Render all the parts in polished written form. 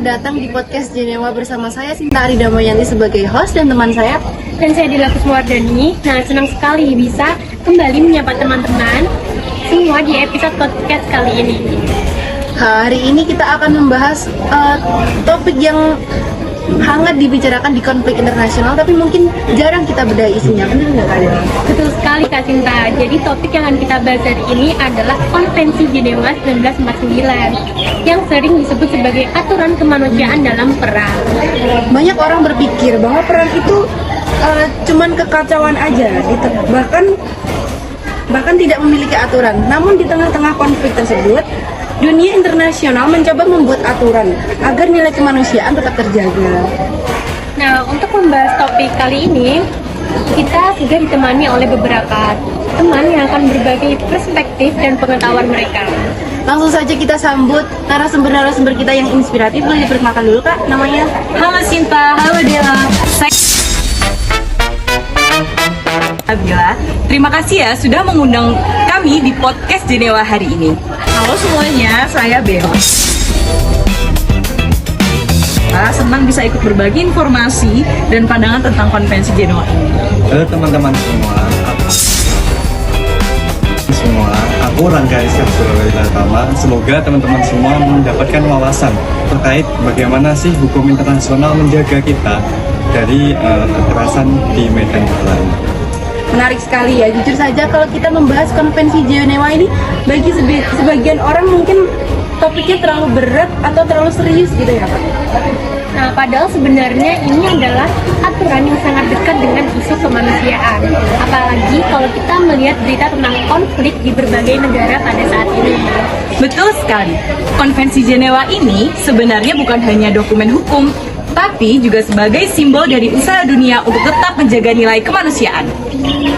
datang di podcast Jenewa bersama saya Sinta Arida Moyanti sebagai host dan teman saya. Dan saya Dila Kuswardani. Nah, senang sekali bisa kembali menyapa teman-teman semua di episode podcast kali ini. Hari ini kita akan membahas topik yang hangat dibicarakan di konflik internasional, tapi mungkin jarang kita bedah isinya, benar nggak kalian? Betul sekali Kak Sinta. Jadi topik yang akan kita bahas hari ini adalah Konvensi Jenewa 1949 yang sering disebut sebagai aturan kemanusiaan dalam perang. Banyak orang berpikir bahwa perang itu cuman kekacauan aja, gitu. Bahkan tidak memiliki aturan. Namun di tengah-tengah konflik tersebut, dunia internasional mencoba membuat aturan agar nilai kemanusiaan tetap terjaga. Nah, untuk membahas topik kali ini, kita sudah ditemani oleh beberapa teman yang akan berbagi perspektif dan pengetahuan mereka. Langsung saja kita sambut narasumber kita yang inspiratif. Boleh diperkenalkan dulu Kak, namanya? Halo Sinta, halo Dela. Abila, terima kasih ya sudah mengundang kami di podcast Jenewa hari ini. Halo semuanya, saya Beo. Senang bisa ikut berbagi informasi dan pandangan tentang Konvensi Jenewa ini. Halo teman-teman semua, aku Rangga Rizky Surabaya. Semoga teman-teman semua mendapatkan wawasan terkait bagaimana sih hukum internasional menjaga kita dari kekerasan di medan perang. Menarik sekali ya, jujur saja kalau kita membahas Konvensi Jenewa ini, bagi sebagian orang mungkin topiknya terlalu berat atau terlalu serius gitu ya Pak. Nah, padahal sebenarnya ini adalah aturan yang sangat dekat dengan isu kemanusiaan. Apalagi kalau kita melihat berita tentang konflik di berbagai negara pada saat ini. Betul sekali, Konvensi Jenewa ini sebenarnya bukan hanya dokumen hukum, tapi juga sebagai simbol dari usaha dunia untuk tetap menjaga nilai kemanusiaan.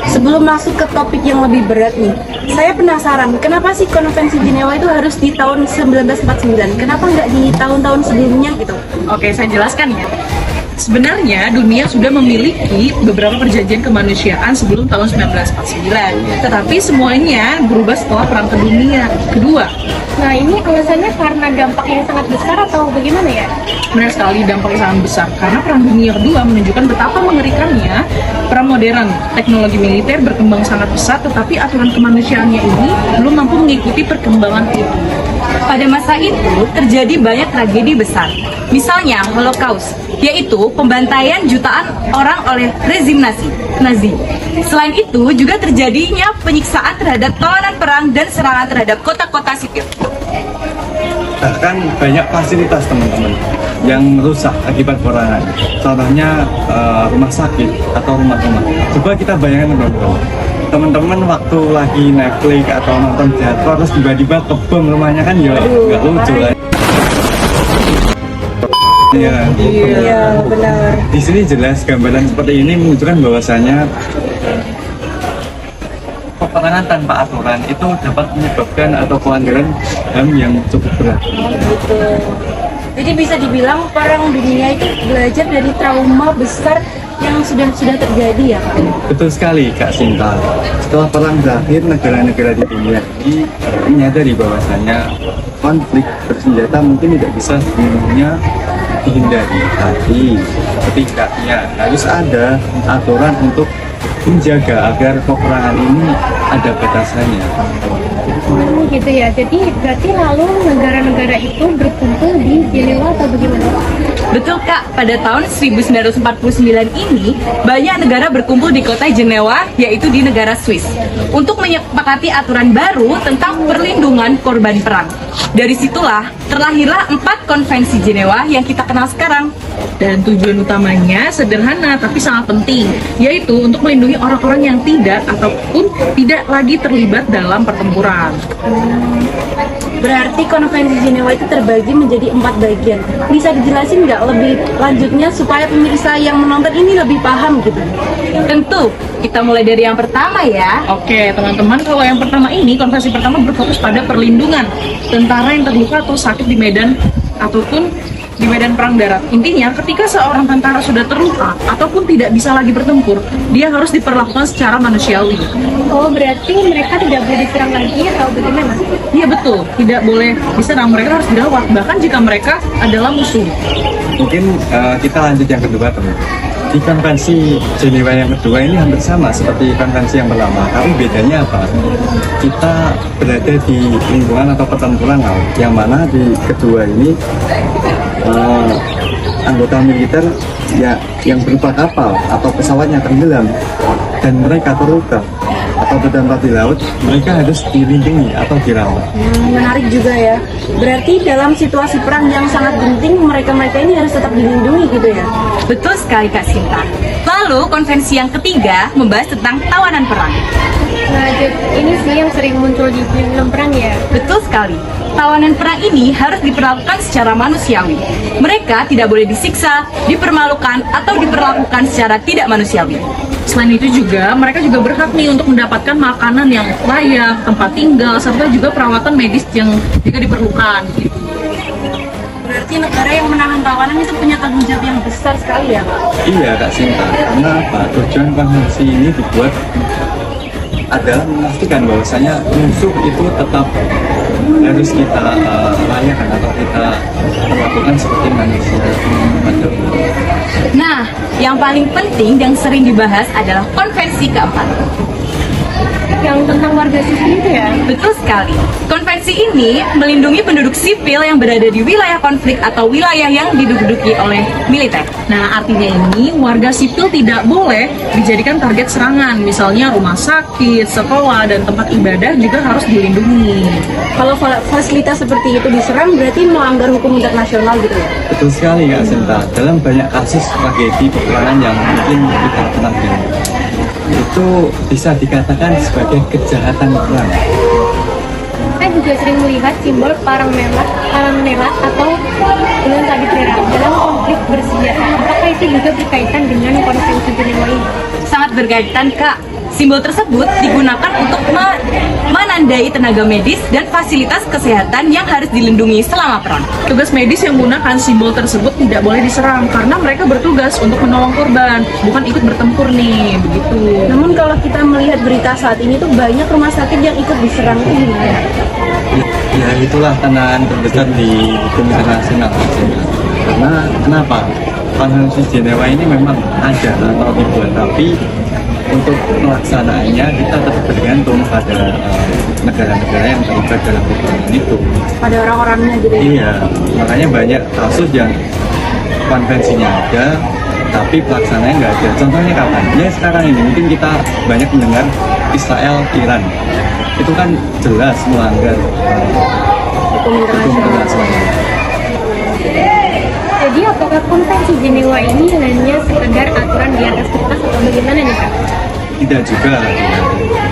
Sebelum masuk ke topik yang lebih berat nih, saya penasaran kenapa sih Konvensi Jenewa itu harus di tahun 1949? Kenapa nggak di tahun-tahun sebelumnya gitu? Oke, saya jelaskan ya. Sebenarnya dunia sudah memiliki beberapa perjanjian kemanusiaan sebelum tahun 1949, tetapi semuanya berubah setelah Perang Dunia Kedua. Nah, ini alasannya karena dampak yang sangat besar atau bagaimana ya? Benar sekali, dampak yang sangat besar karena Perang Dunia Kedua menunjukkan betapa mengerikannya perang modern. Teknologi militer berkembang sangat pesat, tetapi aturan kemanusiaannya ini belum mampu mengikuti perkembangan itu. Pada masa itu terjadi banyak tragedi besar, misalnya Holocaust, yaitu pembantaian jutaan orang oleh rezim Nazi. Selain itu juga terjadinya penyiksaan terhadap tawanan perang dan serangan terhadap kota-kota sipil. Bahkan banyak fasilitas teman-teman yang rusak akibat peperangan. Contohnya rumah sakit atau rumah-rumah. Coba kita bayangkan teman-teman waktu lagi Netflix atau nonton teater terus tiba-tiba kebom rumahnya, kan ya nggak lucu lah. Iya, benar. Di sini jelas gambaran seperti ini menunjukkan bahwasanya peperangan tanpa aturan itu dapat menyebabkan atau pelanggaran HAM yang cukup berat. Gitu. Jadi bisa dibilang perang dunia itu belajar dari trauma besar yang sudah terjadi ya Kak? Betul sekali Kak Sinta. Setelah perang berakhir, negara-negara di dunia ini menyadari bahwasanya konflik bersenjata mungkin tidak bisa sepenuhnya dihindari, tapi setidaknya harus ada aturan untuk menjaga agar peperangan ini ada batasannya. Gitu ya. Jadi berarti lalu negara-negara itu berkumpul di Jenewa atau bagaimana? Betul Kak, pada tahun 1949 ini banyak negara berkumpul di kota Jenewa, yaitu di negara Swiss, untuk menyepakati aturan baru tentang perlindungan korban perang. Dari situlah terlahirlah 4 konvensi Jenewa yang kita kenal sekarang. Dan tujuan utamanya sederhana tapi sangat penting, yaitu untuk melindungi orang-orang yang tidak ataupun tidak lagi terlibat dalam pertempuran. Berarti Konvensi Jenewa itu terbagi menjadi 4 bagian. Bisa dijelasin nggak lebih lanjutnya supaya pemirsa yang menonton ini lebih paham gitu? Tentu, kita mulai dari yang pertama ya. Oke, teman-teman, kalau yang pertama ini, konvensi pertama berfokus pada perlindungan tentara yang terluka atau sakit di medan ataupun di medan perang darat. Intinya, ketika seorang tentara sudah terluka ataupun tidak bisa lagi bertempur, dia harus diperlakukan secara manusiawi. Oh, berarti mereka tidak boleh diserang lagi atau bagaimana? Iya betul, tidak boleh diserang, mereka harus dirawat, bahkan jika mereka adalah musuh. Mungkin kita lanjut yang kedua, teman. Di konvensi Jenewa yang kedua ini hampir sama seperti konvensi yang pertama, tapi bedanya apa? Kita berada di lingkungan atau pertempuran laut, yang mana di kedua ini anggota militer ya yang berupa kapal atau pesawatnya tenggelam dan mereka terluka atau terdampak di laut, mereka harus dilindungi atau dirawat. Menarik juga ya. Berarti dalam situasi perang yang sangat genting, mereka-mereka ini harus tetap dilindungi gitu ya. Betul sekali Kak Sinta. Lalu konvensi yang ketiga membahas tentang tawanan perang. Nah, ini sih yang sering muncul di film perang ya. Betul sekali. Tawanan perang ini harus diperlakukan secara manusiawi. Mereka tidak boleh disiksa, dipermalukan, atau diperlakukan secara tidak manusiawi. Selain itu juga, mereka juga berhak nih untuk mendapatkan makanan yang layak, tempat tinggal, serta juga perawatan medis yang juga diperlukan. Berarti negara yang menahan tawanan itu punya tanggung jawab yang besar sekali ya, Kak? Iya Kak Sinta, karena apa? Tujuan konvensi ini dibuat adalah memastikan bahwasanya musuh itu tetap harus kita layakan atau kita lakukan seperti manusia pada umumnya. Nah, yang paling penting dan sering dibahas adalah konvensi keempat. Yang tentang warga sipil itu ya. Betul sekali. Konvensi ini melindungi penduduk sipil yang berada di wilayah konflik atau wilayah yang diduduki oleh militer. Nah, artinya ini warga sipil tidak boleh dijadikan target serangan, misalnya rumah sakit, sekolah, dan tempat ibadah juga harus dilindungi. Kalau fasilitas seperti itu diserang, berarti melanggar hukum internasional gitu ya? Betul sekali Kak Sinta, dalam banyak kasus tragedi peperangan yang mungkin kita pernah dengar, itu bisa dikatakan sebagai kejahatan perang. Saya juga sering melihat simbol parang merah atau bulan sabit merah dalam konflik bersenjata. Apakah itu juga berkaitan dengan konvensi Jenewa ini? Sangat berkaitan, Kak. Simbol tersebut digunakan untuk menandai tenaga medis dan fasilitas kesehatan yang harus dilindungi selama perang. Tugas medis yang menggunakan simbol tersebut tidak boleh diserang karena mereka bertugas untuk menolong korban, bukan ikut bertempur nih, begitu. Namun kalau kita melihat berita saat ini tuh banyak rumah sakit yang ikut diserang itu gimana? Ya itulah tantangan terbesar di hukum internasional. Karena kenapa? Konvensi Jenewa ini memang ada atau dibuat, tapi untuk pelaksanaannya kita tetap bergantung pada negara-negara yang terlibat dalam peperangan itu. Pada orang-orangnya gitu ya? Iya, makanya banyak kasus yang konvensinya ada, tapi pelaksanaannya nggak ada. Contohnya kapan? Ya sekarang ini mungkin kita banyak mendengar Israel Iran. Itu kan jelas melanggar Hukum hukum internasional. internasional. Jadi apakah konvensi Jenewa ini hanya sekedar aturan di atas kertas atau bagaimana nih Kak? Tidak juga,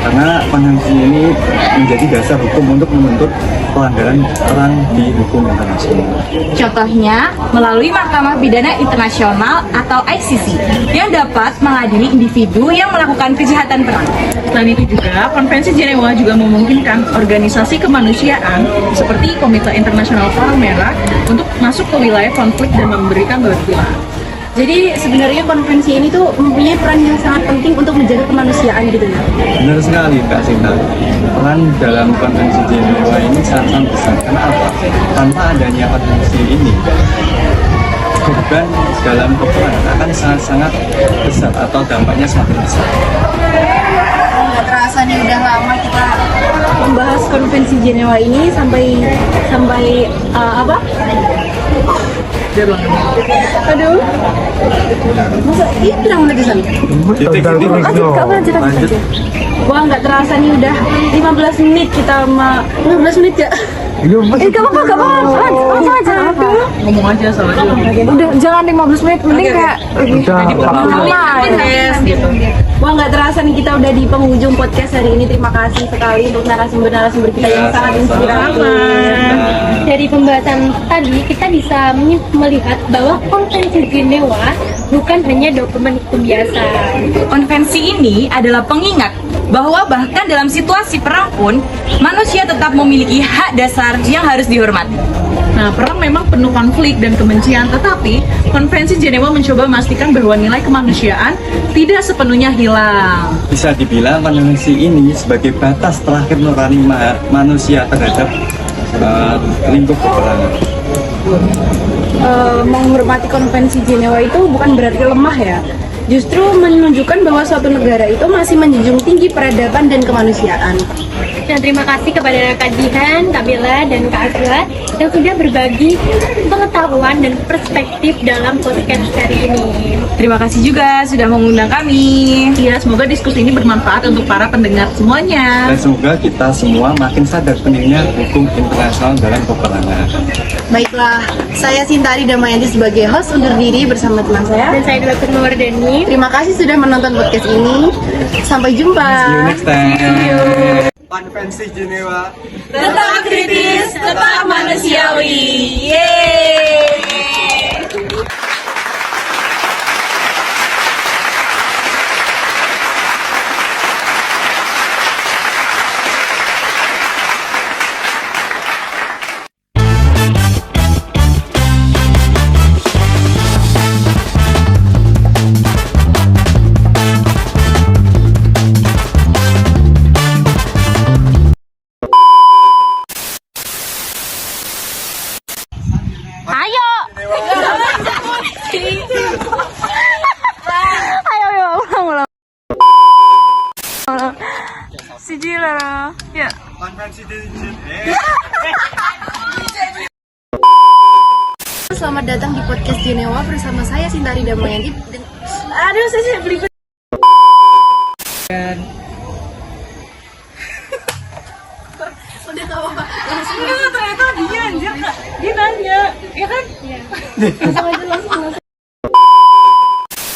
karena konvensi ini menjadi dasar hukum untuk menuntut pelanggaran perang di hukum internasional. Contohnya, melalui Mahkamah Pidana Internasional atau ICC yang dapat mengadili individu yang melakukan kejahatan perang. Selain itu juga, Konvensi Jenewa juga memungkinkan organisasi kemanusiaan seperti Komite Internasional Parang Merah untuk masuk ke wilayah konflik dan memberikan bantuan. Jadi sebenarnya konvensi ini tuh mempunyai peran yang sangat penting untuk menjaga kemanusiaan gitu ya? Benar sekali Kak Sinta, peran dalam konvensi Jenewa ini sangat besar. Karena apa? Tanpa adanya konvensi ini, korban dalam peperangan akan sangat-sangat besar atau dampaknya semakin besar. Nggak terasa nih udah lama kita membahas konvensi Jenewa ini sampai apa? Aduh, masa iya bilang lagi sana? Lanjut. Wah nggak terasa nih udah 15 menit kita 15 menit ya? Gak apa-apa, langsung aja. Ngomong aja soalnya. Udah, jangan 15 menit, mending kayak Gitu. Wah nggak terasa nih kita udah di penghujung podcast hari ini. Terima kasih sekali untuk narasumber-narasumber kita yang sangat inspiratif. Dari pembahasan tadi kita bisa melihat bahwa konvensi Jenewa bukan hanya dokumen hukum biasa. Konvensi ini adalah pengingat bahwa bahkan dalam situasi perang pun manusia tetap memiliki hak dasar yang harus dihormati. Nah, perang memang penuh konflik dan kebencian, tetapi Konvensi Jenewa mencoba memastikan bahwa nilai kemanusiaan tidak sepenuhnya hilang. Bisa dibilang konvensi ini sebagai batas terakhir nurani manusia terhadap lingkup peperangan. Menghormati konvensi Jenewa itu bukan berarti lemah ya. Justru menunjukkan bahwa suatu negara itu masih menjunjung tinggi peradaban dan kemanusiaan. Dan terima kasih kepada Kak Jihan, Kak Bella, dan Kak Azra yang sudah berbagi pengetahuan dan perspektif dalam podcast hari ini. Terima kasih juga sudah mengundang kami. Ya, semoga diskusi ini bermanfaat untuk para pendengar semuanya. Dan semoga kita semua makin sadar pentingnya hukum internasional dalam peperangan. Baiklah, saya Sintari Damayanti sebagai host undur diri bersama teman saya. Dan saya Dr. Mawardani. Terima kasih sudah menonton podcast ini. Sampai jumpa. See you next time. Konvensi Jenewa Tetap kritis, tetap manusiawi. Yeay! Konvensi Jenewa. Selamat datang di podcast Jenewa bersama saya Sintari Damayanti. Aduh, saya beli. Udah tahu apa? Langsung Ternyata dia anjir, Kak. Dia nanya, ya kan? langsung.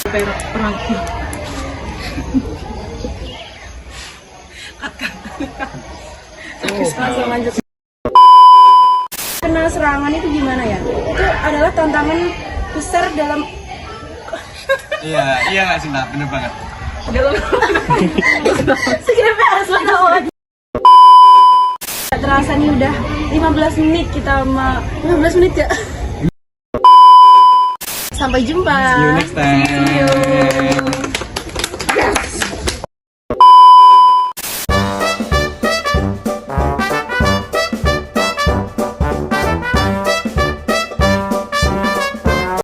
Perang. Langsung lanjut. Kena serangan itu gimana ya? Itu adalah tantangan besar dalam Iya nggak sih, Nak? Bener banget. sekitar harus tahu aja. Terasa nih udah 15 menit kita 15 menit ya. Sampai jumpa. See you next time.